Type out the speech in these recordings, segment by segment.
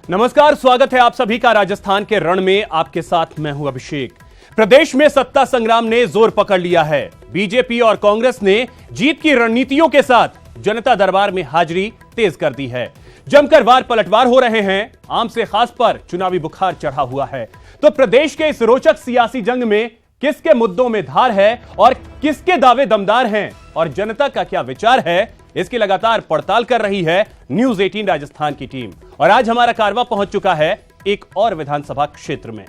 नमस्कार, स्वागत है आप सभी का राजस्थान के रण में। आपके साथ मैं हूं अभिषेक। प्रदेश में सत्ता संग्राम ने जोर पकड़ लिया है। बीजेपी और कांग्रेस ने जीत की रणनीतियों के साथ जनता दरबार में हाजिरी तेज कर दी है। जमकर वार पलटवार हो रहे हैं। आम से खास पर चुनावी बुखार चढ़ा हुआ है। तो प्रदेश के इस रोचक सियासी जंग में किसके मुद्दों में धार है और किसके दावे दमदार हैं और जनता का क्या विचार है, इसकी लगातार पड़ताल कर रही है न्यूज 18 राजस्थान की टीम। और आज हमारा कारवां पहुंच चुका है एक और विधानसभा क्षेत्र में।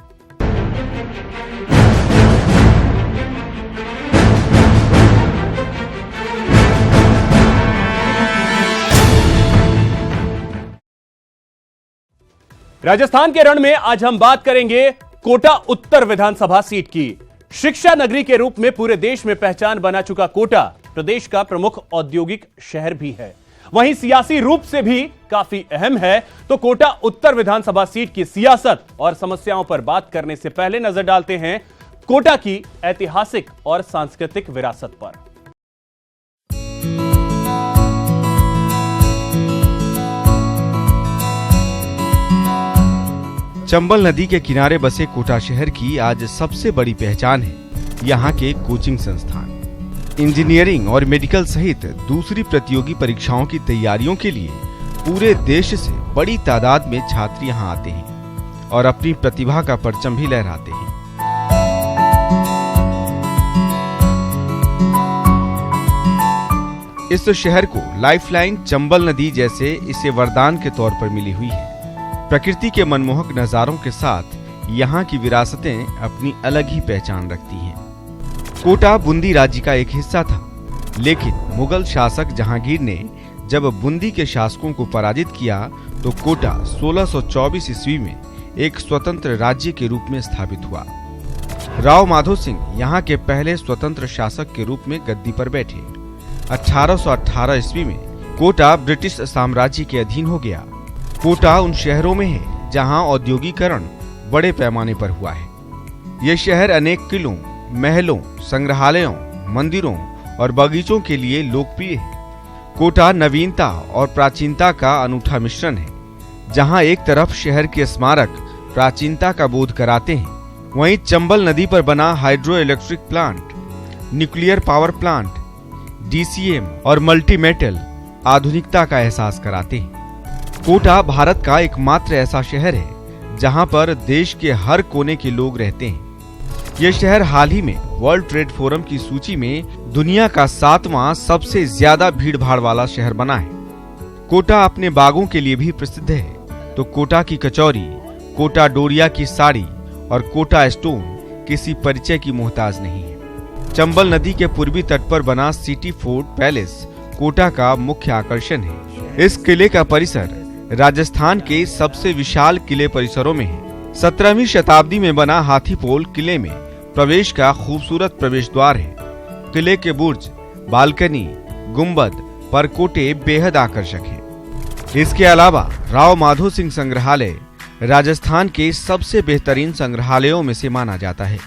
राजस्थान के रण में आज हम बात करेंगे कोटा उत्तर विधानसभा सीट की। शिक्षा नगरी के रूप में पूरे देश में पहचान बना चुका कोटा प्रदेश का प्रमुख औद्योगिक शहर भी है, वहीं सियासी रूप से भी काफी अहम है। तो कोटा उत्तर विधानसभा सीट की सियासत और समस्याओं पर बात करने से पहले नजर डालते हैं कोटा की ऐतिहासिक और सांस्कृतिक विरासत पर। चंबल नदी के किनारे बसे कोटा शहर की आज सबसे बड़ी पहचान है यहाँ के कोचिंग संस्थान। इंजीनियरिंग और मेडिकल सहित दूसरी प्रतियोगी परीक्षाओं की तैयारियों के लिए पूरे देश से बड़ी तादाद में छात्र यहाँ आते हैं और अपनी प्रतिभा का परचम भी लहराते हैं। इस शहर को लाइफलाइन चंबल नदी जैसे इसे वरदान के तौर पर मिली हुई है। प्रकृति के मनमोहक नजारों के साथ यहाँ की विरासतें अपनी अलग ही पहचान रखती हैं। कोटा बूंदी राज्य का एक हिस्सा था, लेकिन मुगल शासक जहांगीर ने जब बूंदी के शासकों को पराजित किया तो कोटा 1624 ईस्वी में एक स्वतंत्र राज्य के रूप में स्थापित हुआ। राव माधो सिंह यहाँ के पहले स्वतंत्र शासक के रूप में गद्दी पर बैठे। 1818 ईस्वी में कोटा ब्रिटिश साम्राज्य के अधीन हो गया। कोटा उन शहरों में है जहां औद्योगिकरण बड़े पैमाने पर हुआ है। ये शहर अनेक किलों, महलों, संग्रहालयों, मंदिरों और बगीचों के लिए लोकप्रिय है। कोटा नवीनता और प्राचीनता का अनूठा मिश्रण है, जहां एक तरफ शहर के स्मारक प्राचीनता का बोध कराते हैं, वहीं चंबल नदी पर बना hydro electric plant, nuclear power plant, DCM और मल्टी मेटल आधुनिकता का एहसास कराते हैं। कोटा भारत का एकमात्र ऐसा शहर है जहां पर देश के हर कोने के लोग रहते हैं। यह शहर हाल ही में वर्ल्ड ट्रेड फोरम की सूची में दुनिया का 7वां सबसे ज्यादा भीड़-भाड़ वाला शहर बना है। कोटा अपने बागों के लिए भी प्रसिद्ध है, तो कोटा की कचौरी, कोटा डोरिया की साड़ी और कोटा स्टोन किसी परिचय की मोहताज नहीं है। चंबल नदी के पूर्वी तट पर बना सिटी फोर्ट पैलेस कोटा का मुख्य आकर्षण है। इस किले का परिसर राजस्थान के सबसे विशाल किले परिसरों में है। 17वीं शताब्दी में बना हाथीपोल किले में प्रवेश का खूबसूरत प्रवेश द्वार है। किले के बुर्ज, बालकनी, गुंबद, परकोटे बेहद आकर्षक हैं। इसके अलावा राव माधो सिंह संग्रहालय राजस्थान के सबसे बेहतरीन संग्रहालयों में से माना जाता है।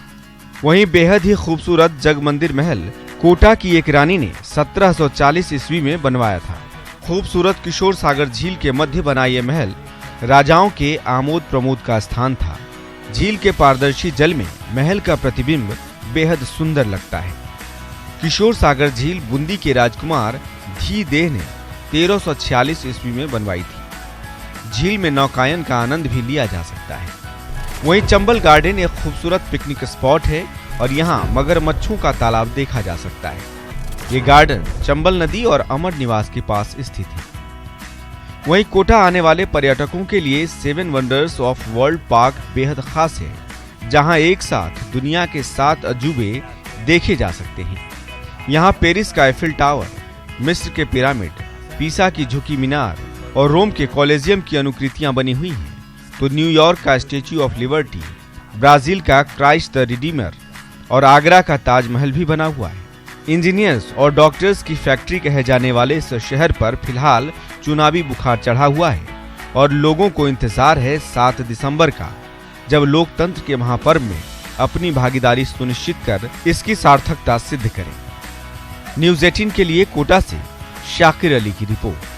वहीं बेहद ही खूबसूरत जगमंदिर महल कोटा की एक रानी ने 1740 ईस्वी में बनवाया था। खूबसूरत किशोर सागर झील के मध्य बना ये महल राजाओं के आमोद प्रमोद का स्थान था। झील के पारदर्शी जल में महल का प्रतिबिंब बेहद सुंदर लगता है। किशोर सागर झील बूंदी के राजकुमार धी देह ने 1346 ईस्वी में बनवाई थी। झील में नौकायन का आनंद भी लिया जा सकता है। वहीं चंबल गार्डन एक खूबसूरत पिकनिक स्पॉट है और यहाँ मगरमच्छों का तालाब देखा जा सकता है। ये गार्डन चंबल नदी और अमर निवास के पास स्थित है। वहीं कोटा आने वाले पर्यटकों के लिए 7 वंडर्स ऑफ वर्ल्ड पार्क बेहद खास है, जहां एक साथ दुनिया के 7 अजूबे देखे जा सकते हैं। यहां पेरिस का एफिल टावर, मिस्र के पिरामिड, पीसा की झुकी मीनार और रोम के कॉलेजियम की अनुकृतियां बनी हुई हैं। तो न्यूयॉर्क का स्टैच्यू ऑफ लिबर्टी, ब्राजील का क्राइस्ट द रिडीमर और आगरा का ताजमहल भी बना हुआ है। इंजीनियर्स और डॉक्टर्स की फैक्ट्री कहे जाने वाले इस शहर पर फिलहाल चुनावी बुखार चढ़ा हुआ है और लोगों को इंतजार है 7 दिसंबर का, जब लोकतंत्र के महापर्व में अपनी भागीदारी सुनिश्चित कर इसकी सार्थकता सिद्ध करें। न्यूज 18 के लिए कोटा से शाकिर अली की रिपोर्ट।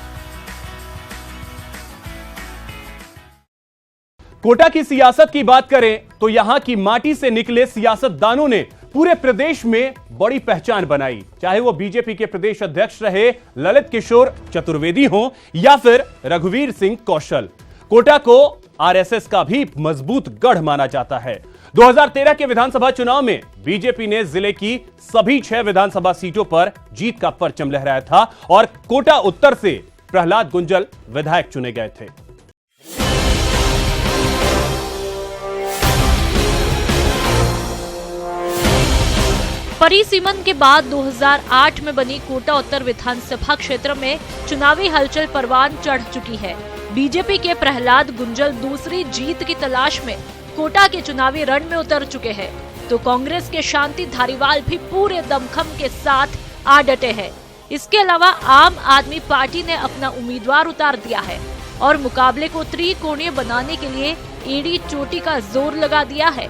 कोटा की सियासत की बात करें तो यहां की माटी से निकले सियासतदानों ने पूरे प्रदेश में बड़ी पहचान बनाई, चाहे वो बीजेपी के प्रदेश अध्यक्ष रहे ललित किशोर चतुर्वेदी हों या फिर रघुवीर सिंह कौशल। कोटा को आरएसएस का भी मजबूत गढ़ माना जाता है। 2013 के विधानसभा चुनाव में बीजेपी ने जिले की सभी 6 विधानसभा सीटों पर जीत का परचम लहराया था और कोटा उत्तर से प्रहलाद गुंजल विधायक चुने गए थे। परिसीमन के बाद 2008 में बनी कोटा उत्तर विधानसभा क्षेत्र में चुनावी हलचल परवान चढ़ चुकी है। बीजेपी के प्रहलाद गुंजल दूसरी जीत की तलाश में कोटा के चुनावी रण में उतर चुके हैं, तो कांग्रेस के शांति धारीवाल भी पूरे दमखम के साथ आ डटे हैं। इसके अलावा आम आदमी पार्टी ने अपना उम्मीदवार उतार दिया है और मुकाबले को त्रिकोणीय बनाने के लिए एड़ी चोटी का जोर लगा दिया है।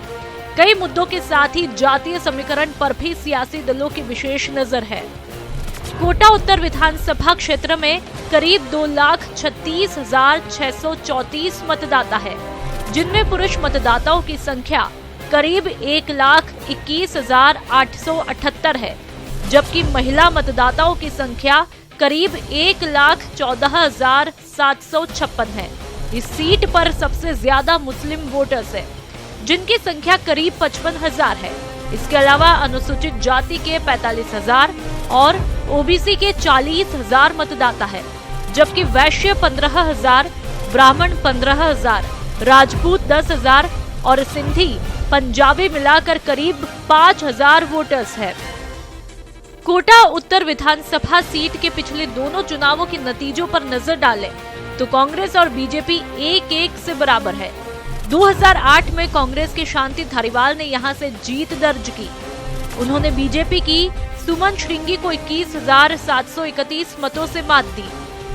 कई मुद्दों के साथ ही जातीय समीकरण पर भी सियासी दलों की विशेष नजर है। कोटा उत्तर विधानसभा क्षेत्र में करीब 2,36,634 मतदाता है, जिनमें पुरुष मतदाताओं की संख्या करीब 1,21,878 है, जबकि महिला मतदाताओं की संख्या करीब 1,14,756 है। इस सीट पर सबसे ज्यादा मुस्लिम वोटर्स है, जिनकी संख्या करीब 55,000 है। इसके अलावा अनुसूचित जाति के 45,000 और ओबीसी के 40,000 मतदाता है, जबकि वैश्य 15,000, ब्राह्मण 15,000, राजपूत 10,000 और सिंधी पंजाबी मिलाकर करीब 5,000 वोटर्स है। कोटा उत्तर विधानसभा सीट के पिछले दोनों चुनावों के नतीजों पर नजर डालें तो कांग्रेस और बीजेपी 1-1 से बराबर है। 2008 में कांग्रेस के शांति धारीवाल ने यहां से जीत दर्ज की। उन्होंने बीजेपी की सुमन श्रृंगी को 21,731 मतों से मात दी।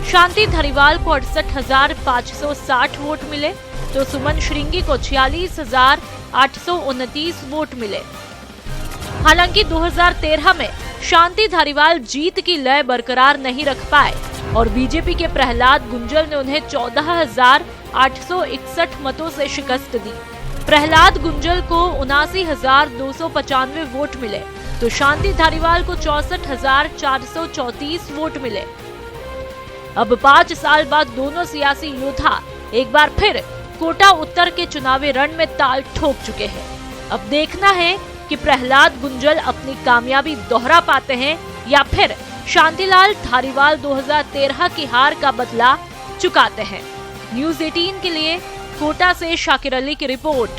शांति धारीवाल को 68,560 वोट मिले, तो सुमन श्रृंगी को 46,829 वोट मिले। हालांकि 2013 में शांति धारीवाल जीत की लय बरकरार नहीं रख पाए और बीजेपी के प्रहलाद गुंजल ने उन्हें 14,861 मतों से शिकस्त दी। प्रहलाद गुंजल को 79,295 वोट मिले, तो शांति धारीवाल को 64,434 वोट मिले। अब 5 साल बाद दोनों सियासी योद्धा एक बार फिर कोटा उत्तर के चुनावी रण में ताल ठोक चुके हैं। अब देखना है कि प्रहलाद गुंजल अपनी कामयाबी दोहरा पाते हैं या फिर शांतिलाल धारीवाल 2013 की हार का बदला चुकाते हैं। न्यूज़ 18 के लिए कोटा से शाकिर अली की रिपोर्ट।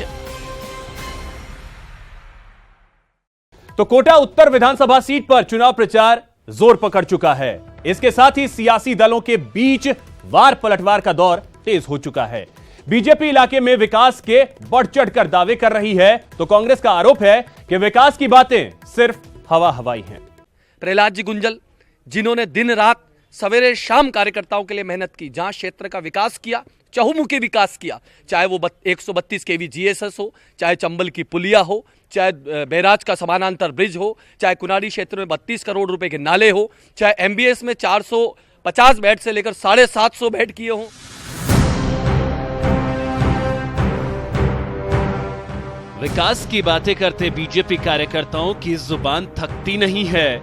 तो कोटा उत्तर विधानसभा सीट पर चुनाव प्रचार जोर पकड़ चुका है। इसके साथ ही सियासी दलों के बीच वार पलटवार का दौर तेज हो चुका है। बीजेपी इलाके में विकास के बढ़ चढ़कर दावे कर रही है, तो कांग्रेस का आरोप है कि विकास की बातें सिर्फ हवा हवाई हैं। प्रहलाद जी गुंजल, जिन्होंने दिन रात सवेरे शाम कार्यकर्ताओं के लिए मेहनत की, जहां क्षेत्र का विकास किया, चहुमुखी विकास किया, चाहे वो 132 केवी जीएसएस हो, चाहे चंबल की पुलिया हो, चाहे बैराज का समानांतर ब्रिज हो, चाहे कुनारी क्षेत्र में 32 करोड़ रुपए के नाले हो, चाहे एमबीएस में 450 बेड से लेकर 750 बेड किए हों। विकास की बातें करते बीजेपी कार्यकर्ताओं की जुबान थकती नहीं है।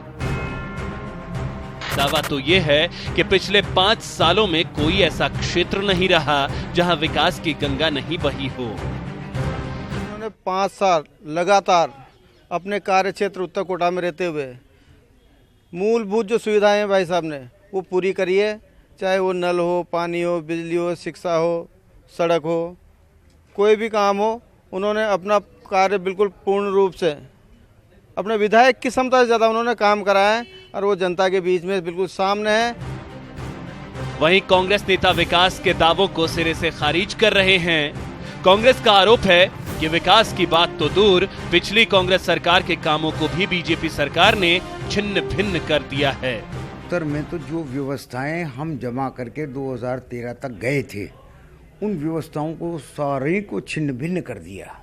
दावा तो यह है कि पिछले 5 सालों में कोई ऐसा क्षेत्र नहीं रहा जहां विकास की गंगा नहीं बही हो। उन्होंने 5 साल लगातार अपने कार्य क्षेत्र उत्तर कोटा में रहते हुए मूलभूत जो सुविधाएं हैं भाई साहब ने वो पूरी करी है, चाहे वो नल हो, पानी हो, बिजली हो, शिक्षा हो, सड़क हो, कोई भी काम हो, उन्होंने अपना कार्य बिल्कुल पूर्ण रूप से अपने विधायक की क्षमता से ज़्यादा उन्होंने काम कराया है और वो जनता के बीच में बिल्कुल सामने है। वहीं कांग्रेस नेता विकास के दावों को सिरे से खारिज कर रहे हैं। कांग्रेस का आरोप है कि विकास की बात तो दूर, पिछली कांग्रेस सरकार के कामों को भी बीजेपी सरकार ने छिन्न भिन्न कर दिया है। उत्तर में तो जो व्यवस्थाएं हम जमा करके 2013 तक गए थे, उन व्यवस्थाओं को सारी को छिन्न भिन्न कर दिया,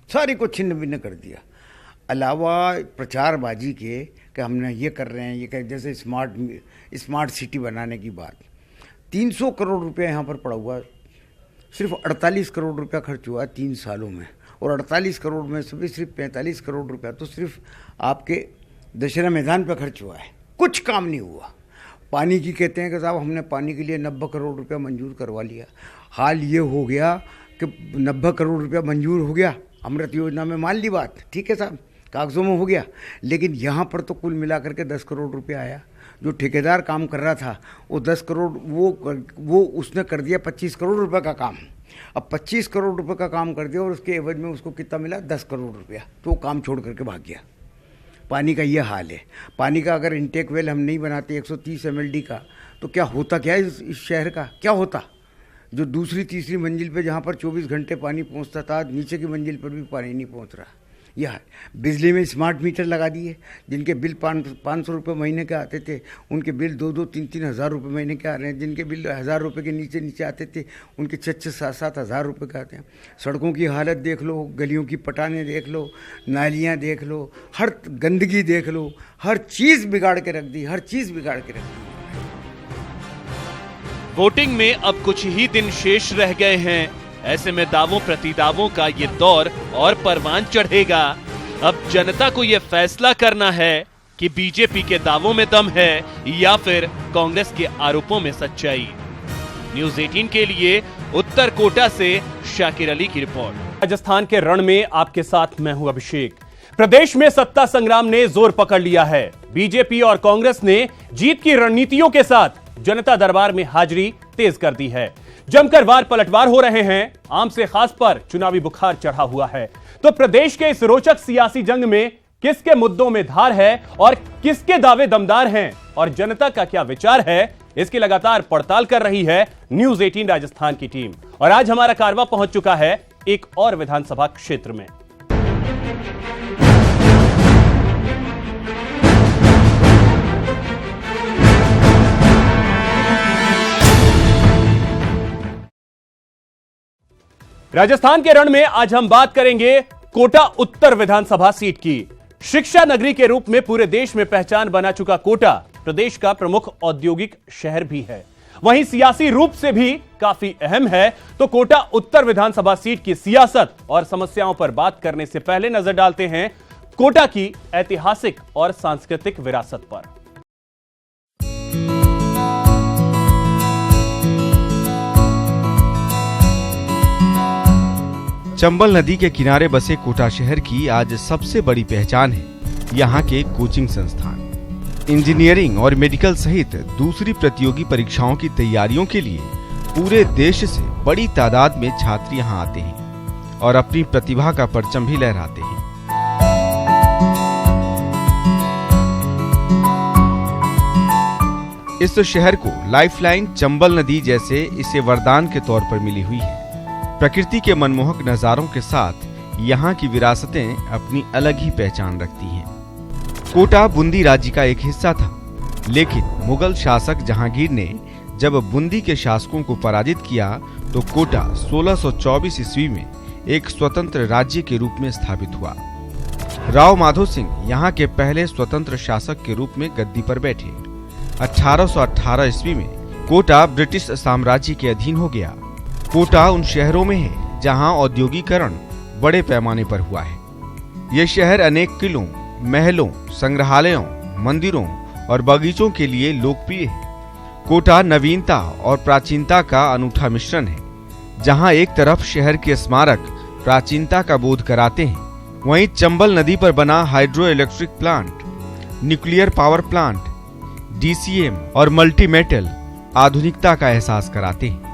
सारी को छिन्न भिन्न कर दिया। अलावा प्रचारबाजी के कि हमने ये कर रहे हैं, ये कर, जैसे स्मार्ट सिटी बनाने की बात, 300 करोड़ रुपए यहाँ पर पड़ा हुआ सिर्फ 48 करोड़ रुपया खर्च हुआ 3 सालों में, और 48 करोड़ में से भी सिर्फ 45 करोड़ रुपया तो सिर्फ आपके दशहरा मैदान पर खर्च हुआ है, कुछ काम नहीं हुआ। पानी की कहते हैं कि साहब हमने पानी के लिए 90 करोड़ रुपया मंजूर करवा लिया। हाल ये हो गया कि 90 करोड़ रुपया मंजूर हो गया, अमृत योजना में मान ली बात, ठीक है साहब, कागज़ों में हो गया, लेकिन यहाँ पर तो कुल मिलाकर के 10 करोड़ रुपया आया। जो ठेकेदार काम कर रहा था वो 10 करोड़ वो उसने कर दिया 25 करोड़ रुपए का काम। अब 25 करोड़ रुपए का काम कर दिया और उसके एवज में उसको कितना मिला, 10 करोड़ रुपया, तो वो काम छोड़ करके भाग गया। पानी का ये हाल है। पानी का अगर इंटेक वेल हम नहीं बनाते 130 mld का, तो क्या होता क्या इस शहर का, क्या होता? जो दूसरी तीसरी मंजिल पे जहाँ पर 24 घंटे पानी पहुँचता था, नीचे की मंजिल पर भी पानी नहीं पहुँच रहा। यह है। बिजली में स्मार्ट मीटर लगा दिए, जिनके बिल 500 रुपये महीने के आते थे उनके बिल 2-2, 3-3 हज़ार रुपये महीने के आ रहे हैं। जिनके बिल 1000 रुपये के नीचे आते थे उनके 6-6, 7-7 हज़ार रुपये के आते हैं। सड़कों की हालत देख लो, गलियों की पटाने देख लो, नालियाँ देख लो, हर गंदगी देख लो, हर चीज़ बिगाड़ के रख दी, हर चीज़ बिगाड़ के रख दी। वोटिंग में अब कुछ ही दिन शेष रह गए हैं। ऐसे में दावों प्रतिदावों का ये दौर और परवान चढ़ेगा। अब जनता को यह फैसला करना है कि बीजेपी के दावों में दम है या फिर कांग्रेस के आरोपों में सच्चाई। न्यूज़ 18 के लिए उत्तर कोटा से शाकिर अली की रिपोर्ट। राजस्थान के रण में आपके साथ मैं हूं अभिषेक। प्रदेश में सत्ता संग्राम ने जोर पकड़ लिया है। बीजेपी और कांग्रेस ने जीत की रणनीतियों के साथ जनता दरबार में हाजिरी तेज कर दी है। जमकर वार पलटवार हो रहे हैं। आम से खास पर चुनावी बुखार चढ़ा हुआ है। तो प्रदेश के इस रोचक सियासी जंग में किसके मुद्दों में धार है और किसके दावे दमदार हैं और जनता का क्या विचार है, इसकी लगातार पड़ताल कर रही है न्यूज़ 18 राजस्थान की टीम। और आज हमारा कारवां पहुंच चुका है एक और विधानसभा क्षेत्र में। राजस्थान के रण में आज हम बात करेंगे कोटा उत्तर विधानसभा सीट की। शिक्षा नगरी के रूप में पूरे देश में पहचान बना चुका कोटा प्रदेश का प्रमुख औद्योगिक शहर भी है, वहीं सियासी रूप से भी काफी अहम है। तो कोटा उत्तर विधानसभा सीट की सियासत और समस्याओं पर बात करने से पहले नजर डालते हैं कोटा की ऐतिहासिक और सांस्कृतिक विरासत पर। चंबल नदी के किनारे बसे कोटा शहर की आज सबसे बड़ी पहचान है यहाँ के कोचिंग संस्थान। इंजीनियरिंग और मेडिकल सहित दूसरी प्रतियोगी परीक्षाओं की तैयारियों के लिए पूरे देश से बड़ी तादाद में छात्र यहाँ आते हैं और अपनी प्रतिभा का परचम भी लहराते हैं। इस शहर को लाइफलाइन चंबल नदी जैसे इसे वरदान के तौर पर मिली हुई है। प्रकृति के मनमोहक नजारों के साथ यहाँ की विरासतें अपनी अलग ही पहचान रखती हैं। कोटा बूंदी राज्य का एक हिस्सा था, लेकिन मुगल शासक जहांगीर ने जब बूंदी के शासकों को पराजित किया तो कोटा 1624 ईस्वी में एक स्वतंत्र राज्य के रूप में स्थापित हुआ। राव माधो सिंह यहाँ के पहले स्वतंत्र शासक के रूप में गद्दी पर बैठे। 1818 ईस्वी में कोटा ब्रिटिश साम्राज्य के अधीन हो गया। कोटा उन शहरों में है जहां औद्योगिकरण बड़े पैमाने पर हुआ है। यह शहर अनेक किलों, महलों, संग्रहालयों, मंदिरों और बगीचों के लिए लोकप्रिय है। कोटा नवीनता और प्राचीनता का अनूठा मिश्रण है, जहां एक तरफ शहर के स्मारक प्राचीनता का बोध कराते हैं, वहीं चंबल नदी पर बना hydro electric plant, nuclear power plant, DCM और मल्टी मेटल आधुनिकता का एहसास कराते हैं।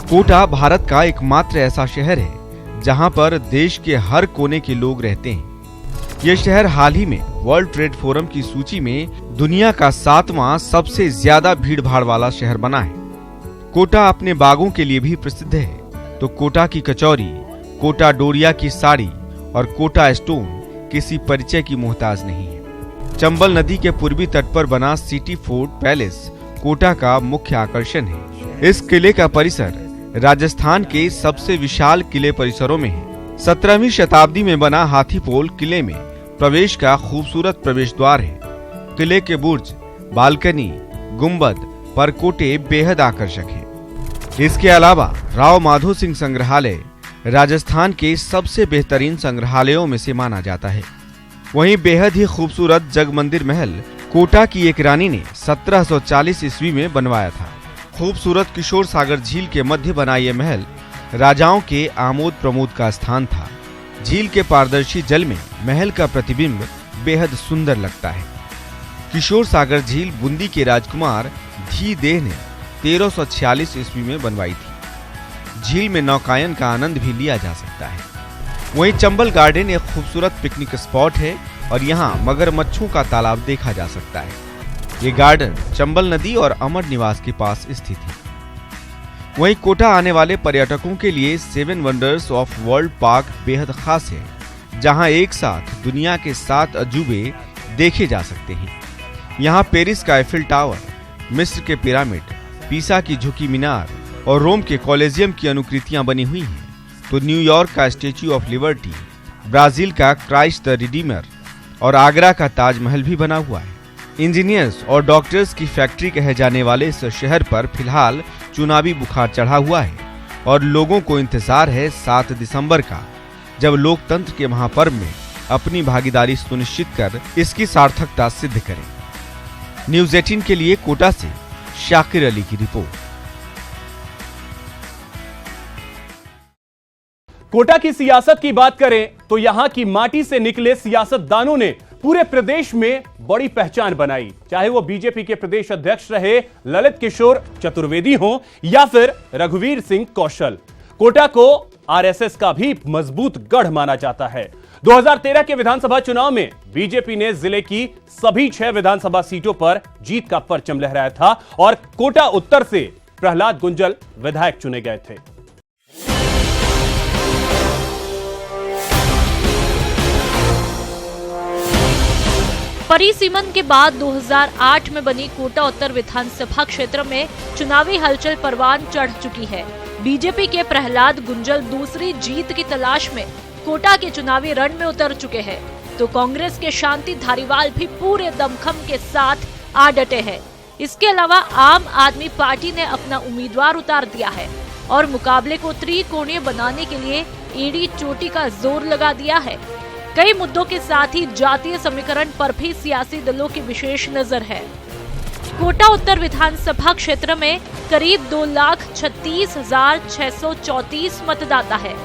कोटा भारत का एकमात्र ऐसा शहर है जहां पर देश के हर कोने के लोग रहते हैं। यह शहर हाल ही में वर्ल्ड ट्रेड फोरम की सूची में दुनिया का 7वां सबसे ज्यादा भीड़ भाड़ वाला शहर बना है। कोटा अपने बागों के लिए भी प्रसिद्ध है, तो कोटा की कचौरी, कोटा डोरिया की साड़ी और कोटा स्टोन किसी परिचय की मोहताज नहीं है। चंबल नदी के पूर्वी तट पर बना सिटी फोर्ट पैलेस कोटा का मुख्य आकर्षण है। इस किले का परिसर राजस्थान के सबसे विशाल किले परिसरों में है। 17वीं शताब्दी में बना हाथीपोल किले में प्रवेश का खूबसूरत प्रवेश द्वार है। किले के बुर्ज, बालकनी, गुंबद, परकोटे बेहद आकर्षक हैं। इसके अलावा राव माधो सिंह संग्रहालय राजस्थान के सबसे बेहतरीन संग्रहालयों में से माना जाता है। वहीं बेहद ही खूबसूरत जगमंदिर महल कोटा की एक रानी ने 1740 ईस्वी में बनवाया था। खूबसूरत किशोर सागर झील के मध्य बना यह महल राजाओं के आमोद प्रमोद का स्थान था। झील के पारदर्शी जल में महल का प्रतिबिंब बेहद सुंदर लगता है। किशोर सागर झील बूंदी के राजकुमार धी देह ने 1346 ईस्वी में बनवाई थी। झील में नौकायन का आनंद भी लिया जा सकता है। वहीं चंबल गार्डन एक खूबसूरत पिकनिक स्पॉट है और यहाँ मगरमच्छों का तालाब देखा जा सकता है। ये गार्डन चंबल नदी और अमर निवास के पास स्थित है। वहीं कोटा आने वाले पर्यटकों के लिए 7 वंडर्स ऑफ वर्ल्ड पार्क बेहद खास है, जहां एक साथ दुनिया के 7 अजूबे देखे जा सकते हैं। यहाँ पेरिस का एफिल टावर, मिस्र के पिरामिड, पीसा की झुकी मीनार और रोम के कॉलेजियम की अनुकृतियां बनी हुई हैं। तो न्यूयॉर्क का स्टैच्यू ऑफ लिबर्टी, ब्राजील का क्राइस्ट द रिडीमर और आगरा का ताजमहल भी बना हुआ है। इंजीनियर्स और डॉक्टर्स की फैक्ट्री कहे जाने वाले इस शहर पर फिलहाल चुनावी बुखार चढ़ा हुआ है और लोगों को इंतजार है 7 दिसंबर का, जब लोकतंत्र के महापर्व में अपनी भागीदारी सुनिश्चित कर इसकी सार्थकता सिद्ध करें। न्यूज़ 18 के लिए कोटा से शाकिर अली की रिपोर्ट। कोटा की सियासत की बात करें तो यहां की माटी से निकले सियासतदानों ने पूरे प्रदेश में बड़ी पहचान बनाई, चाहे वो बीजेपी के प्रदेश अध्यक्ष रहे ललित किशोर चतुर्वेदी हो या फिर रघुवीर सिंह कौशल। कोटा को आरएसएस का भी मजबूत गढ़ माना जाता है। 2013 के विधानसभा चुनाव में बीजेपी ने जिले की सभी 6 विधानसभा सीटों पर जीत का परचम लहराया था और कोटा उत्तर से प्रहलाद गुंजल विधायक चुने गए थे। परिसीमन के बाद 2008 में बनी कोटा उत्तर विधानसभा क्षेत्र में चुनावी हलचल परवान चढ़ चुकी है। बीजेपी के प्रहलाद गुंजल दूसरी जीत की तलाश में कोटा के चुनावी रण में उतर चुके हैं, तो कांग्रेस के शांति धारीवाल भी पूरे दमखम के साथ आ डटे हैं। इसके अलावा आम आदमी पार्टी ने अपना उम्मीदवार उतार दिया है और मुकाबले को त्रिकोणीय बनाने के लिए एड़ी चोटी का जोर लगा दिया है। कई मुद्दों के साथ ही जातीय समीकरण पर भी सियासी दलों की विशेष नजर है। कोटा उत्तर विधानसभा क्षेत्र में करीब 2,36,634 मतदाता है,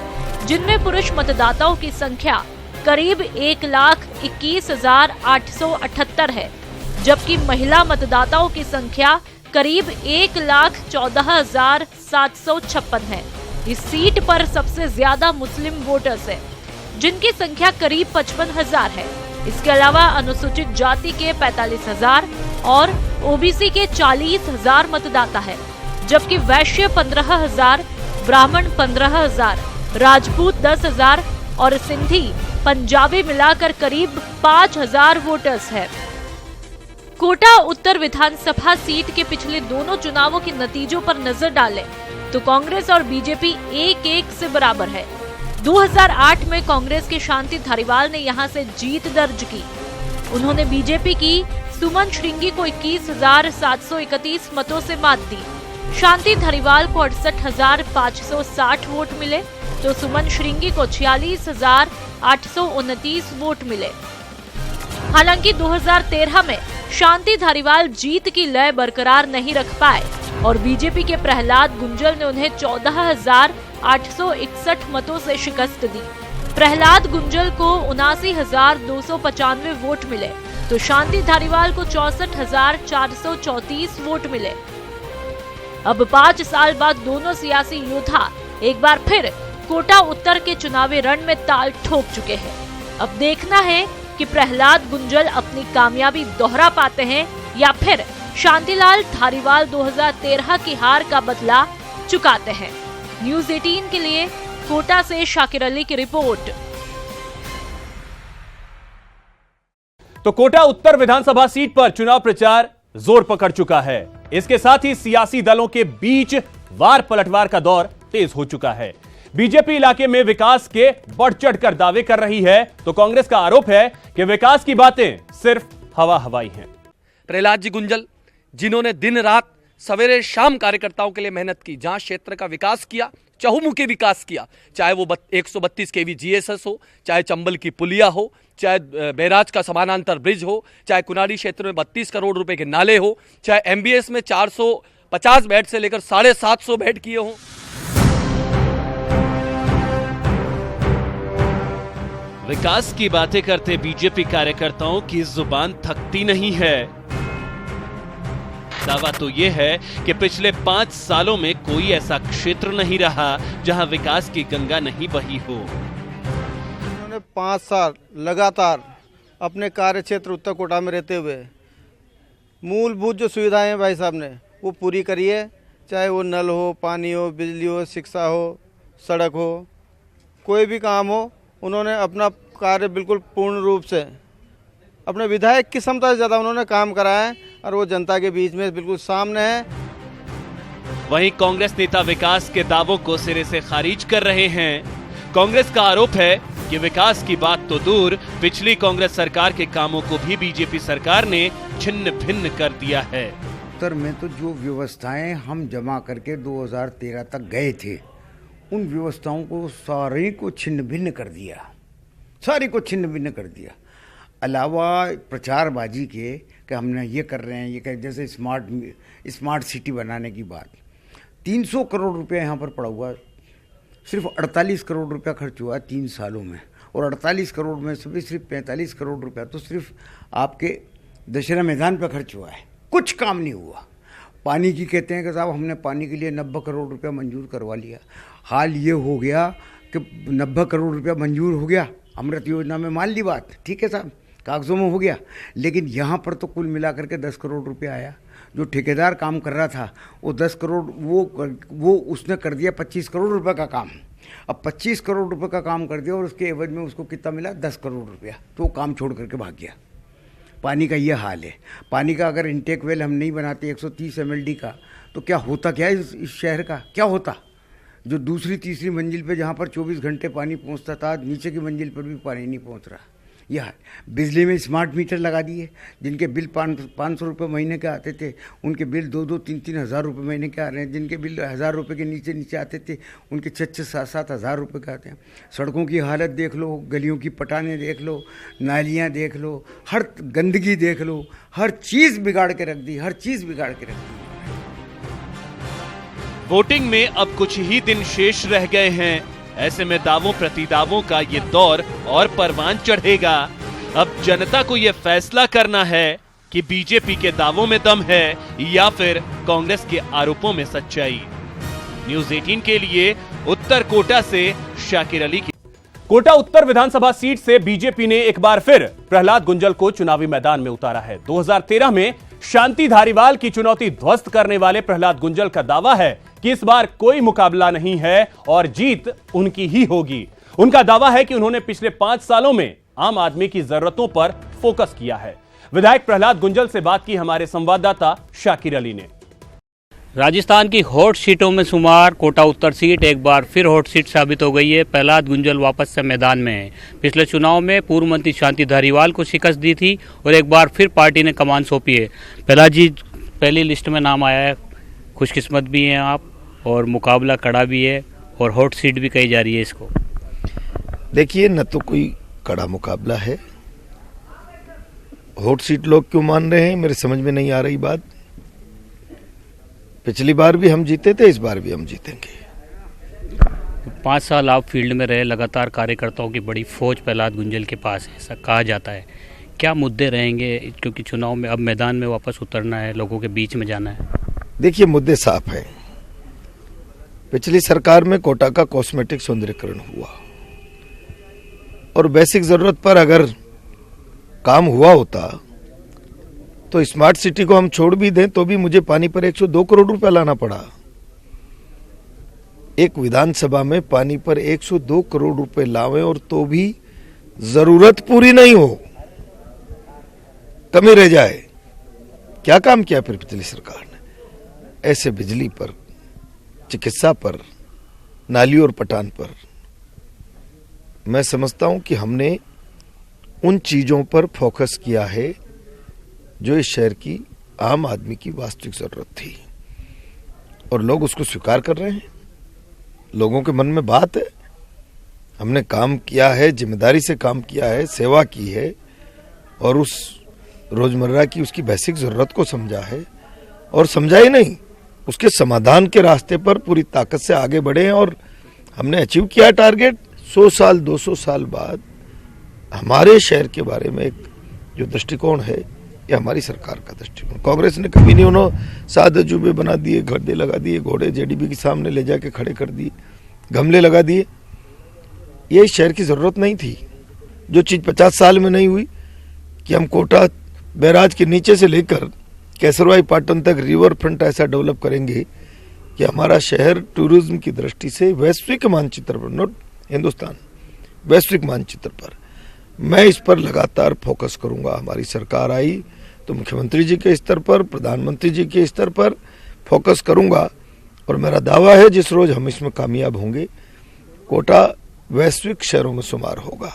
जिनमें पुरुष मतदाताओं की संख्या करीब 1,21,878 है, जबकि महिला मतदाताओं की संख्या करीब 1,14,756 है। इस सीट पर सबसे ज्यादा मुस्लिम वोटर्स है, जिनकी संख्या करीब 55,000 है। इसके अलावा अनुसूचित जाति के 45,000 और ओबीसी के 40,000 मतदाता है, जबकि वैश्य 15,000, ब्राह्मण 15,000, राजपूत 10,000 और सिंधी पंजाबी मिलाकर करीब 5,000 वोटर्स है। कोटा उत्तर विधानसभा सीट के पिछले दोनों चुनावों के नतीजों पर नजर डालें तो कांग्रेस और बीजेपी 1-1 से बराबर है। 2008 में कांग्रेस के शांति धारीवाल ने यहां से जीत दर्ज की। उन्होंने बीजेपी की सुमन श्रृंगी को 21,731 मतों से मात दी। शांति धारीवाल को 68,560 वोट मिले, तो सुमन श्रृंगी को 46,829 वोट मिले। हालांकि 2013 में शांति धारीवाल जीत की लय बरकरार नहीं रख पाए और बीजेपी के प्रहलाद गुंजल ने उन्हें 14,861 मतों से शिकस्त दी। प्रहलाद गुंजल को 79,295 वोट मिले, तो शांति धारीवाल को 64,434 वोट मिले। अब 5 साल बाद दोनों सियासी योद्धा एक बार फिर कोटा उत्तर के चुनावी रण में ताल ठोक चुके हैं। अब देखना है कि प्रहलाद गुंजल अपनी कामयाबी दोहरा पाते हैं या फिर शांतिलाल धारीवाल 2013 की हार का बदला चुकाते हैं। न्यूज़ 18 के लिए कोटा से शाकिर अली की रिपोर्ट। तो कोटा उत्तर विधानसभा सीट पर चुनाव प्रचार जोर पकड़ चुका है। इसके साथ ही सियासी दलों के बीच वार पलटवार का दौर तेज हो चुका है। बीजेपी इलाके में विकास के बढ़ चढ़कर दावे कर रही है, तो कांग्रेस का आरोप है कि विकास की बातें सिर्फ हवा हवाई हैं। प्रहलाद जी गुंजल, जिन्होंने दिन रात सवेरे शाम कार्यकर्ताओं के लिए मेहनत की, जहां क्षेत्र का विकास किया, चहुमुखी विकास किया, चाहे वो 132 kV GSS हो, चाहे चंबल की पुलिया हो, चाहे बैराज का समानांतर ब्रिज हो, चाहे कुनाडी क्षेत्र में 32 करोड़ रुपए के नाले हो, चाहे MBS में 450 बेड से लेकर 750 बेड किए हों। विकास की बातें करते बीजेपी कार्यकर्ताओं की जुबान थकती नहीं है। दावा तो यह है कि पिछले 5 सालों में कोई ऐसा क्षेत्र नहीं रहा जहां विकास की गंगा नहीं बही हो। उन्होंने 5 साल लगातार अपने कार्य क्षेत्र उत्तर कोटा में रहते हुए मूलभूत जो सुविधाएं हैं भाई साहब ने वो पूरी करी है, चाहे वो नल हो, पानी हो, बिजली हो, शिक्षा हो, सड़क हो, कोई भी काम हो, उन्होंने अपना कार्य बिल्कुल पूर्ण रूप से अपने विधायक की क्षमता से ज़्यादा उन्होंने काम कराया है और वो जनता के बीच में बिल्कुल सामने है। वहीं कांग्रेस नेता विकास के दावों को सिरे से खारिज कर रहे हैं। कांग्रेस का आरोप है कि विकास की बात तो दूर, पिछली कांग्रेस सरकार के कामों को भी बीजेपी सरकार ने छिन्न भिन्न कर दिया है। उत्तर में तो जो व्यवस्थाएं हम जमा करके 2013 तक गए थे, उन व्यवस्थाओं को सारी को छिन्न भिन्न कर दिया, सारी को छिन्न भिन्न कर दिया। अलावा प्रचारबाजी के कि हमने ये कर रहे हैं, ये कर, जैसे स्मार्ट सिटी बनाने की बात, 300 करोड़ रुपया यहाँ पर पड़ा हुआ, सिर्फ 48 करोड़ रुपया खर्च हुआ 3 सालों में, और 48 करोड़ में से भी सिर्फ 45 करोड़ रुपया तो सिर्फ आपके दशहरा मैदान पर खर्च हुआ है, कुछ काम नहीं हुआ। पानी की कहते हैं कि साहब हमने पानी के लिए 90 करोड़ रुपया मंजूर करवा लिया। हाल ये हो गया कि 90 करोड़ रुपया मंजूर हो गया, अमृत योजना में मान ली बात, ठीक है साहब, कागजों में हो गया, लेकिन यहाँ पर तो कुल मिलाकर के 10 करोड़ रुपया आया। जो ठेकेदार काम कर रहा था वो 10 करोड़ वो उसने कर दिया 25 करोड़ रुपए का काम। अब 25 करोड़ रुपए का काम कर दिया और उसके एवज में उसको कितना मिला, 10 करोड़ रुपया, तो वो काम छोड़ करके भाग गया। पानी का ये हाल है। पानी का अगर इंटेक वेल हम नहीं बनाते 130 MLD का, तो क्या होता, क्या इस शहर का क्या होता। जो दूसरी तीसरी मंजिल पे जहाँ पर 24 घंटे पानी पहुँचता था, नीचे की मंजिल पर भी पानी नहीं पहुँच रहा। यह बिजली में स्मार्ट मीटर लगा दिए, जिनके बिल 500 रुपये महीने के आते थे उनके बिल 2-2, 3-3 हज़ार रुपये महीने के आ रहे हैं। जिनके बिल 1000 रुपये के नीचे आते थे उनके 6-6, 7-7 हज़ार रुपये के आते हैं। सड़कों की हालत देख लो, गलियों की पटाने देख लो, नालियाँ देख लो, हर गंदगी देख लो, हर चीज़ बिगाड़ के रख दी, हर चीज़ बिगाड़ के रख दी। वोटिंग में अब कुछ ही दिन शेष रह गए हैं। ऐसे में दावों प्रतिदावों का ये दौर और परवान चढ़ेगा। अब जनता को ये फैसला करना है कि बीजेपी के दावों में दम है या फिर कांग्रेस के आरोपों में सच्चाई। न्यूज़ 18 के लिए उत्तर कोटा से शाकिर अली की। कोटा उत्तर विधानसभा सीट से बीजेपी ने एक बार फिर प्रहलाद गुंजल को चुनावी मैदान में उतारा है। 2013 में शांति धारीवाल की चुनौती ध्वस्त करने वाले प्रहलाद गुंजल का दावा है कि इस बार कोई मुकाबला नहीं है और जीत उनकी ही होगी। उनका दावा है कि उन्होंने पिछले 5 सालों में आम आदमी की जरूरतों पर फोकस किया है। विधायक प्रहलाद गुंजल से बात की हमारे संवाददाता शाकिर अली ने। राजस्थान की हॉट सीटों में शुमार कोटा उत्तर सीट एक बार फिर हॉट सीट साबित हो गई है। प्रहलाद गुंजल वापस से मैदान में है। पिछले चुनाव में पूर्व मंत्री शांति धारीवाल को शिकस्त दी थी और एक बार फिर पार्टी ने कमान सौंपी है। प्रहलाद जी, पहली लिस्ट में नाम आया है, खुशकिस्मत भी हैं आप और मुकाबला कड़ा भी है और हॉट सीट भी कही जा रही है इसको। देखिए, न तो कोई कड़ा मुकाबला है, हॉट सीट लोग क्यों मान रहे हैं मेरे समझ में नहीं आ रही बात। पिछली बार भी हम जीते थे, इस बार भी हम जीतेंगे। 5 साल आप फील्ड में रहे, लगातार कार्यकर्ताओं की बड़ी फौज प्रहलाद गुंजल के पास है, ऐसा कहा जाता है। क्या मुद्दे रहेंगे, क्योंकि चुनाव में अब मैदान में वापस उतरना है, लोगों के बीच में जाना है? देखिए, मुद्दे साफ हैं। पिछली सरकार में कोटा का कॉस्मेटिक सौंदर्यीकरण हुआ और बेसिक जरूरत पर अगर काम हुआ होता तो स्मार्ट सिटी को हम छोड़ भी दें तो भी मुझे पानी पर 102 करोड़ रुपया लाना पड़ा। एक विधानसभा में पानी पर 102 करोड़ रुपए लावें और तो भी जरूरत पूरी नहीं हो, कमी रह जाए। क्या काम किया फिर पिछली सरकार ने? ऐसे बिजली पर, चिकित्सा पर, नाली और पटान पर मैं समझता हूं कि हमने उन चीजों पर फोकस किया है जो इस शहर की आम आदमी की वास्तविक जरूरत थी। और लोग उसको स्वीकार कर रहे हैं। लोगों के मन में बात है, हमने काम किया है, जिम्मेदारी से काम किया है, सेवा की है और उस रोजमर्रा की उसकी बेसिक जरूरत को समझा है, और समझा ही नहीं, उसके समाधान के रास्ते पर पूरी ताकत से आगे बढ़े हैं। और हमने अचीव किया टारगेट। 100 साल 200 साल बाद हमारे शहर के बारे में एक जो दृष्टिकोण है, ये हमारी सरकार का दृष्टिकोण। कांग्रेस ने कभी नहीं, उन्होंने 7 अजूबे बना दिए, गड्ढे लगा दिए, घोड़े जेडीबी के सामने ले जाके खड़े कर दिए, गमले लगा दिए। ये शहर की जरूरत नहीं थी। जो चीज 50 साल में नहीं हुई कि हम कोटा बैराज के नीचे से लेकर केसरवाई पाटन तक रिवर फ्रंट ऐसा डेवलप करेंगे कि हमारा शहर टूरिज्म की दृष्टि से वैश्विक मानचित्र पर, नॉट हिंदुस्तान, वैश्विक मानचित्र पर, मैं इस पर लगातार फोकस करूंगा। हमारी सरकार आई तो मुख्यमंत्री जी के स्तर पर, प्रधानमंत्री जी के स्तर पर फोकस करूंगा और मेरा दावा है जिस रोज हम इसमें कामयाब होंगे, कोटा वैश्विक शहरों में शुमार होगा।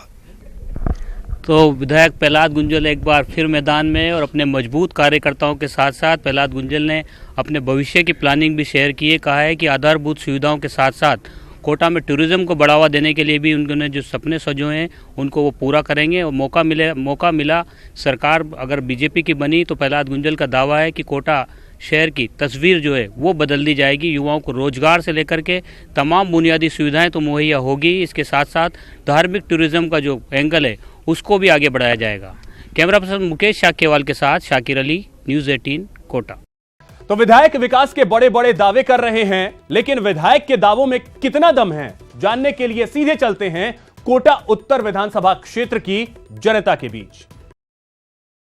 तो विधायक प्रहलाद गुंजल एक बार फिर मैदान में, और अपने मजबूत कार्यकर्ताओं के साथ साथ प्रहलाद गुंजल ने अपने भविष्य की प्लानिंग भी शेयर की है। कहा है कि आधारभूत सुविधाओं के साथ साथ कोटा में टूरिज्म को बढ़ावा देने के लिए भी उन्होंने जो सपने सजोए हैं उनको वो पूरा करेंगे। और मौका मिला, सरकार अगर बीजेपी की बनी तो प्रहलाद गुंजल का दावा है कि कोटा शहर की तस्वीर जो है वो बदल दी जाएगी। युवाओं को रोजगार से लेकर के तमाम बुनियादी सुविधाएं तो मुहैया होगी, इसके साथ साथ धार्मिक टूरिज्म का जो एंगल है उसको भी आगे बढ़ाया जाएगा। कैमरा पर्सन मुकेश शाक्यवाल के साथ शाकिर अली, न्यूज़ 18 कोटा। तो विधायक विकास के बड़े बड़े दावे कर रहे हैं, लेकिन विधायक के दावों में कितना दम है, जानने के लिए सीधे चलते हैं कोटा उत्तर विधानसभा क्षेत्र की जनता के बीच।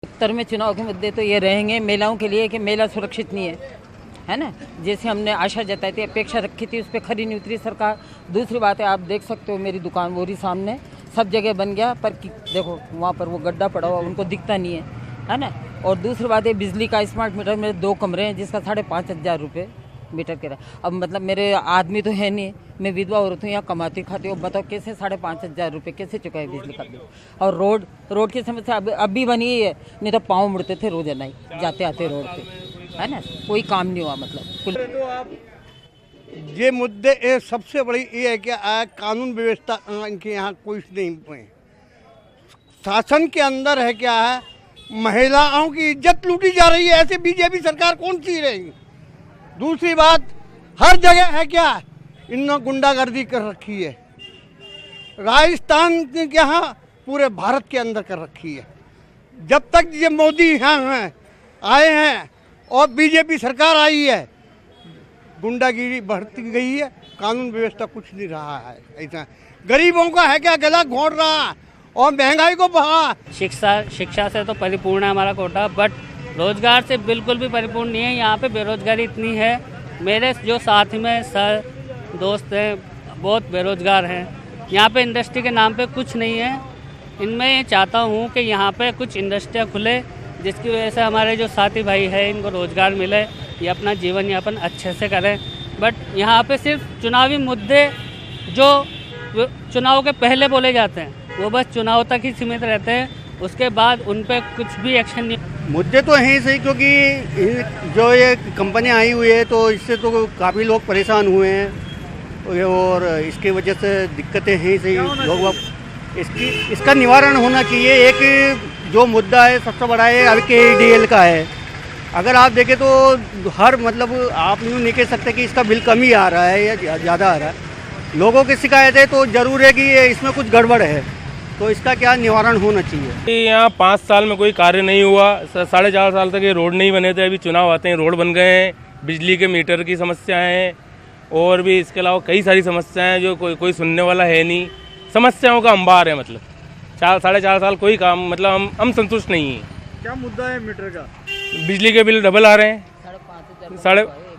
उत्तर में चुनाव के मुद्दे तो ये रहेंगे महिलाओं के लिए कि मेला सुरक्षित नहीं है ना, जैसे हमने आशा जताई थी, अपेक्षा रखी थी, उस पर खरी नहीं उतरी सरकार। दूसरी बात है, आप देख सकते हो मेरी दुकान वो रही सामने, सब जगह बन गया, पर देखो वहाँ पर वो गड्ढा पड़ा हुआ, उनको दिखता नहीं है ना। और दूसरी बात है, बिजली का स्मार्ट मीटर मेरे 2 कमरे हैं जिसका 5,500 रुपये मीटर किराया। अब मतलब मेरे आदमी तो है नहीं, मैं विधवा औरत हूँ, यहाँ कमाती खाती हूँ, बताओ कैसे 5,500 रुपये कैसे चुकाए बिजली का बिल। और रोड की समस्या अभी बनी है, नहीं तो पाँव मुड़ते थे रोजाना ही जाते आते रोड पे, है ना, कोई काम नहीं हुआ। मतलब ये मुद्दे सबसे बड़ी ये है कि कानून व्यवस्था इनके यहाँ कुछ नहीं हुए, शासन के अंदर है क्या है, महिलाओं की इज्जत लूटी जा रही है। ऐसे बीजेपी सरकार कौन सी रहेगी। दूसरी बात, हर जगह है क्या, इन्होंने गुंडागर्दी कर रखी है, राजस्थान के यहाँ पूरे भारत के अंदर कर रखी है। जब तक ये मोदी यहाँ आए हैं और बीजेपी सरकार आई है, गुंडागिरी बढ़ती गई है, कानून व्यवस्था कुछ नहीं रहा है। ऐसा गरीबों का है क्या, गला घोंट रहा और महंगाई को बढ़ा। शिक्षा से तो परिपूर्ण है हमारा कोटा, बट रोजगार से बिल्कुल भी परिपूर्ण नहीं है। यहाँ पे बेरोजगारी इतनी है, मेरे जो साथ में सर दोस्त हैं बहुत बेरोजगार हैं। यहाँ पे इंडस्ट्री के नाम पे कुछ नहीं है। इनमें ये चाहता हूँ कि यहाँ पे कुछ इंडस्ट्रियाँ खुले, जिसकी वजह से हमारे जो साथी भाई हैं इनको रोजगार मिले, ये अपना जीवन यापन अच्छे से करें। बट यहाँ पे सिर्फ चुनावी मुद्दे जो चुनाव के पहले बोले जाते हैं वो बस चुनाव तक ही सीमित रहते हैं, उसके बाद उन पे कुछ भी एक्शन नहीं। मुद्दे तो हैं सही, क्योंकि जो ये कंपनियां आई हुई है तो इससे तो काफ़ी लोग परेशान हुए हैं और इसकी वजह से दिक्कतें हैं सही। लोग इसका निवारण होना चाहिए। एक जो मुद्दा है सबसे बड़ा है अभी KEDL का है। अगर आप देखें तो हर मतलब आप यूँ नहीं कह सकते कि इसका बिल कम ही आ रहा है या ज़्यादा आ रहा है। लोगों की शिकायत है तो ज़रूर है कि इसमें कुछ गड़बड़ है, तो इसका क्या निवारण होना चाहिए। यहाँ 5 साल में कोई कार्य नहीं हुआ, 4.5 साल तक ये रोड नहीं बने थे, अभी चुनाव आते हैं रोड बन गए हैं। बिजली के मीटर की समस्याएं हैं और भी इसके अलावा कई सारी समस्याएं जो कोई सुनने वाला है नहीं। समस्याओं का अंबार है, मतलब 4.5 साल कोई काम, मतलब हम संतुष्ट नहीं हैं। क्या मुद्दा है मीटर का? बिजली के बिल डबल आ रहे हैं,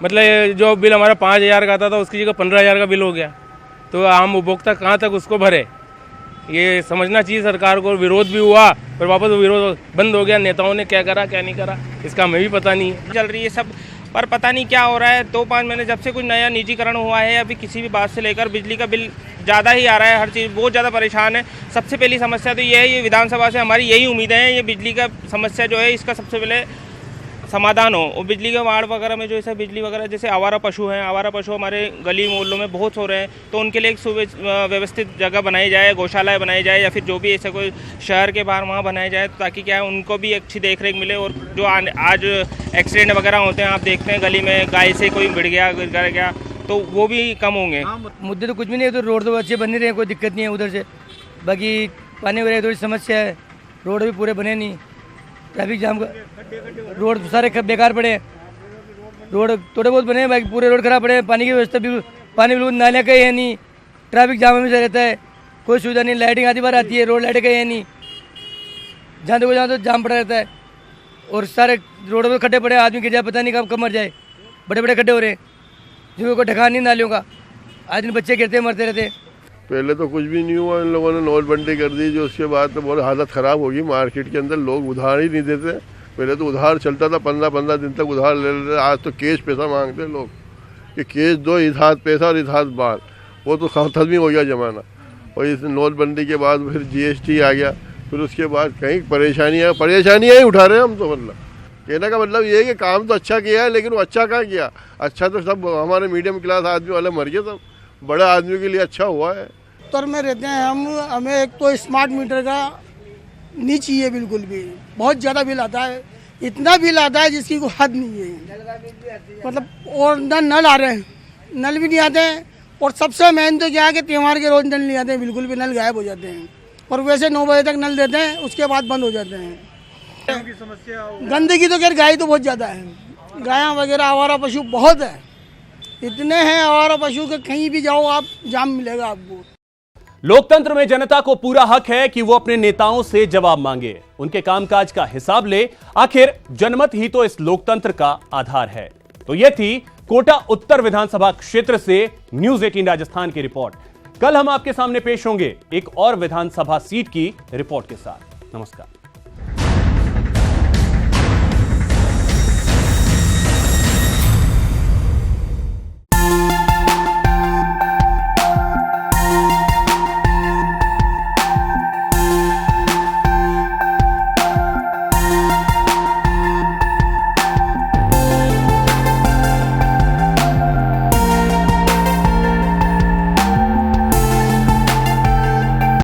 मतलब जो बिल हमारा 5,000 का आता था उसकी जगह 15,000 का बिल हो गया, तो आम उपभोक्ता कहाँ तक उसको भरे। ये समझना चाहिए सरकार को। विरोध भी हुआ पर वापस वो विरोध बंद हो गया। नेताओं ने क्या करा क्या नहीं करा इसका हमें भी पता नहीं है। चल रही है सब, पर पता नहीं क्या हो रहा है। 2-5 महीने जब से कुछ नया निजीकरण हुआ है, अभी किसी भी बात से लेकर बिजली का बिल ज़्यादा ही आ रहा है, हर चीज़ बहुत ज़्यादा परेशान है। सबसे पहली समस्या तो ये है, ये विधानसभा से हमारी यही उम्मीदें हैं, ये बिजली का समस्या जो है इसका सबसे पहले समाधान हो। और बिजली के वार्ड वगैरह में जो ऐसा बिजली वगैरह जैसे आवारा पशु हैं, आवारा पशु हमारे गली मोहल्लों में बहुत हो रहे हैं, तो उनके लिए एक व्यवस्थित जगह बनाई जाए, गौशालाएँ बनाई जाए, या फिर जो भी ऐसा कोई शहर के बाहर वहाँ बनाया जाए, ताकि क्या है उनको भी अच्छी देख रेख मिले। और जो आज एक्सीडेंट वगैरह होते हैं, आप देखते हैं गली में गाय से कोई गिर गया तो वो भी कम होंगे। मुद्दे तो कुछ भी नहीं है, तो रोड तो अच्छे बन नहीं रहे, कोई दिक्कत नहीं है उधर से। बाकी पानी वगैरह थोड़ी समस्या है, रोड भी पूरे बने नहीं, ट्रैफिक जाम का रोड सारे बेकार पड़े हैं, रोड थोड़े बहुत बने हैं, बाकी पूरे रोड खराब पड़े हैं। पानी की व्यवस्था भी, पानी बिल्कुल नालियाँ कहीं है नहीं, ट्रैफिक जाम में रहता है, कोई सुविधा नहीं, लाइटिंग आधी बार आती है, रोड लाइटें कहीं है नहीं, जहाँ देखो जहाँ तो जाम पड़ा रहता है। और सारे रोड पर खड्डे पड़े, आदमी गिर जाए पता नहीं कब मर जाए, बड़े बड़े खड्डे हो रहे हैं जिनको कोई ठिकाना नहीं नालियों का, आज दिन बच्चे गिरते मरते रहते। पहले तो कुछ भी नहीं हुआ, इन लोगों ने नोटबंदी कर दी, जो उसके बाद तो बहुत हालत ख़राब होगी मार्केट के अंदर, लोग उधार ही नहीं देते। पहले तो उधार चलता था, 15-15 दिन तक उधार ले लेते, आज तो कैश पैसा मांगते लोग कि कैश दो, इधार पैसा और इधार बाल, वो तो खत्म ही हो गया ज़माना। और इस नोटबंदी के बाद फिर GST आ गया, फिर उसके बाद कहीं परेशानियाँ ही उठा रहे हैं हम तो। मतलब कहने का मतलब ये है कि काम तो अच्छा किया है, लेकिन वो अच्छा कहाँ किया? अच्छा तो सब हमारे मीडियम क्लास आदमी वाले मर गए, सब बड़े आदमी के लिए अच्छा हुआ है। उत्तर में रहते हैं हम, हमें एक तो स्मार्ट मीटर का नहीं चाहिए बिल्कुल भी, बहुत ज़्यादा बिल आता है, इतना बिल आता है जिसकी कोई हद नहीं है। मतलब और नल आ रहे हैं, नल भी नहीं आते हैं, और सबसे मेन तो क्या है कि त्यौहार के रोज नल नहीं आते हैं, बिल्कुल भी नल गायब हो जाते हैं, और वैसे 9 बजे तक नल देते हैं, उसके बाद बंद हो जाते हैं। गंदगी तो खैर गाय तो बहुत ज़्यादा है, गायाँ वगैरह आवारा पशु बहुत है, इतने हैं आवारा पशु के कहीं भी जाओ आप जाम मिलेगा आपको। लोकतंत्र में जनता को पूरा हक है कि वो अपने नेताओं से जवाब मांगे, उनके कामकाज का हिसाब ले। आखिर जनमत ही तो इस लोकतंत्र का आधार है। तो ये थी कोटा उत्तर विधानसभा क्षेत्र से न्यूज़ 18 राजस्थान की रिपोर्ट। कल हम आपके सामने पेश होंगे एक और विधानसभा सीट की रिपोर्ट के साथ। नमस्कार।